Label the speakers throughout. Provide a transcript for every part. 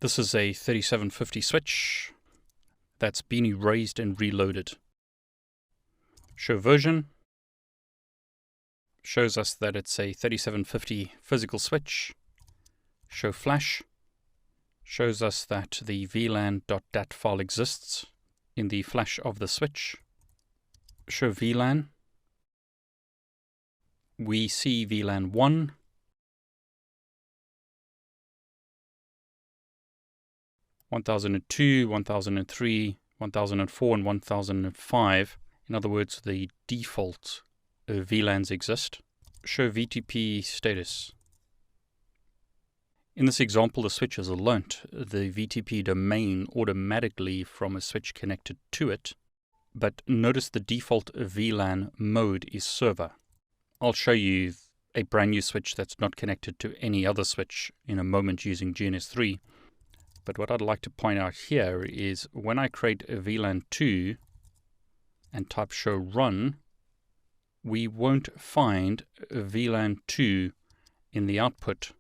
Speaker 1: This is a 3750 switch that's been erased and reloaded. Show version shows us that it's a 3750 physical switch. Show flash shows us that the VLAN.dat file exists in the flash of the switch. Show VLAN. We see VLAN 1. (1002), 1003, 1004, and 1005. In other words, the default VLANs exist. Show VTP status. In this example, the switch has learnt the VTP domain automatically from a switch connected to it, but notice the default VLAN mode is server. I'll show you a brand new switch that's not connected to any other switch in a moment using GNS3. But what I'd like to point out here is when I create a VLAN 2 and type show run, we won't find a VLAN 2 in the output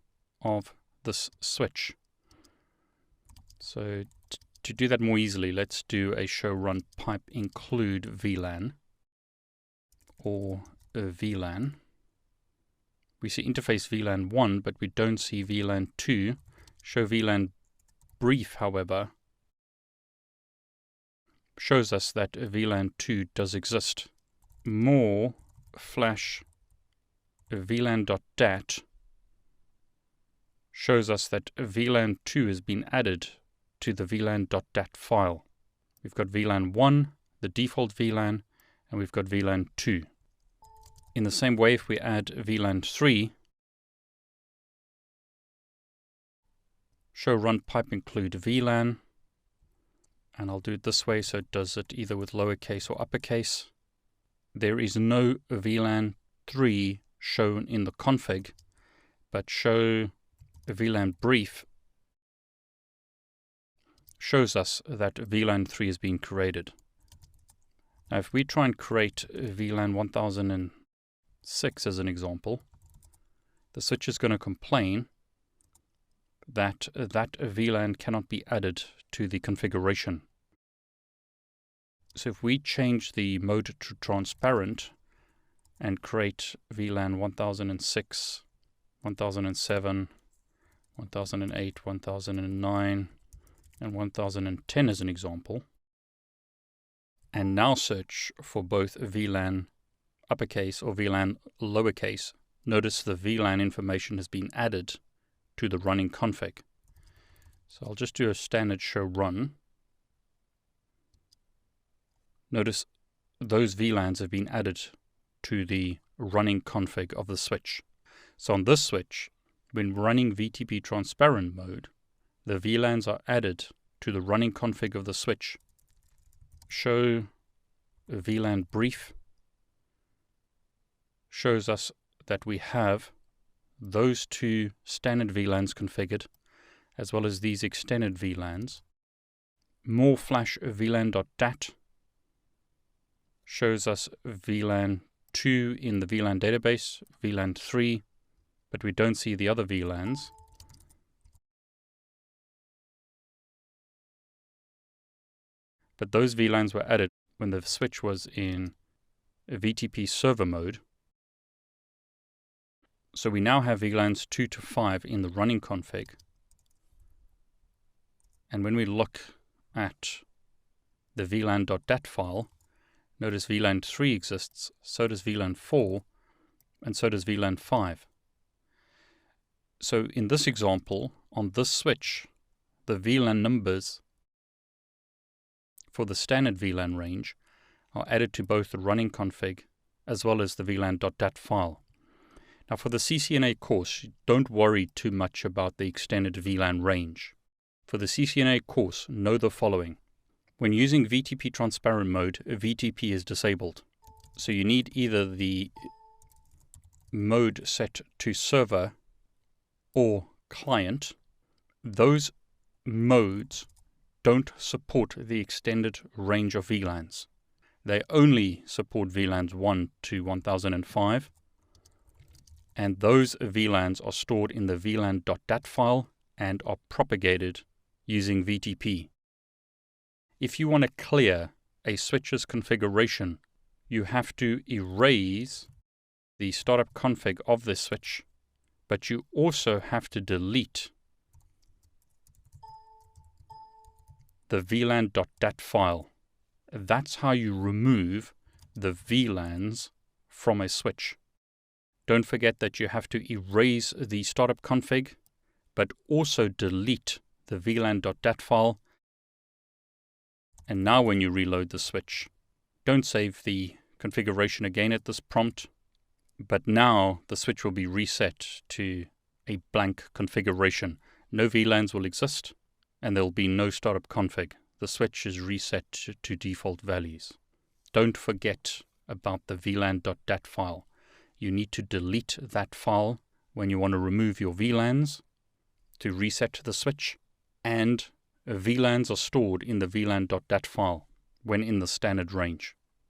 Speaker 1: of this switch. So to do that more easily, let's do a show run pipe include VLAN or a VLAN. We see interface VLAN 1, but we don't see VLAN 2. Show VLAN brief, however, shows us that VLAN 2 does exist. More flash VLAN.dat shows us that VLAN 2 has been added to the VLAN.dat file. We've got VLAN 1, the default VLAN, and we've got VLAN 2. In the same way, if we add VLAN 3, show run pipe include VLAN, and I'll do it this way so it does it either with lowercase or uppercase. There is no VLAN 3 shown in the config, but show VLAN brief shows us that VLAN 3 has been created. Now if we try and create VLAN 1006 as an example, the switch is going to complain that that VLAN cannot be added to the configuration. So if we change the mode to transparent and create VLAN 1006, 1007, 1008, 1009, and 1010 as an example, and now search for both VLAN uppercase or VLAN lowercase, notice the VLAN information has been added to the running config. So I'll just do a standard show run. Notice those VLANs have been added to the running config of the switch. So on this switch, when running VTP transparent mode, the VLANs are added to the running config of the switch. Show VLAN brief shows us that we have those two standard VLANs configured, as well as these extended VLANs. More flash VLAN.dat shows us VLAN 2 in the VLAN database, VLAN 3, but we don't see the other VLANs. But those VLANs were added when the switch was in VTP server mode. So we now have VLANs 2 to 5 in the running config. And when we look at the VLAN.dat file, notice VLAN 3 exists, so does VLAN 4, and so does VLAN 5. So in this example, on this switch, the VLAN numbers for the standard VLAN range are added to both the running config as well as the VLAN.dat file. Now for the CCNA course, don't worry too much about the extended VLAN range. For the CCNA course, know the following. When using VTP transparent mode, VTP is disabled. So you need either the mode set to server or client. Those modes don't support the extended range of VLANs. They only support VLANs 1 to 1005. And those VLANs are stored in the VLAN.dat file and are propagated using VTP. If you want to clear a switch's configuration, you have to erase the startup config of this switch, but you also have to delete the VLAN.dat file. That's how you remove the VLANs from a switch. Don't forget that you have to erase the startup config, but also delete the VLAN.dat file. And now when you reload the switch, don't save the configuration again at this prompt, but now the switch will be reset to a blank configuration. No VLANs will exist, and there will be no startup config. The switch is reset to default values. Don't forget about the VLAN.dat file. You need to delete that file when you want to remove your VLANs to reset the switch, and VLANs are stored in the VLAN.dat file when in the standard range.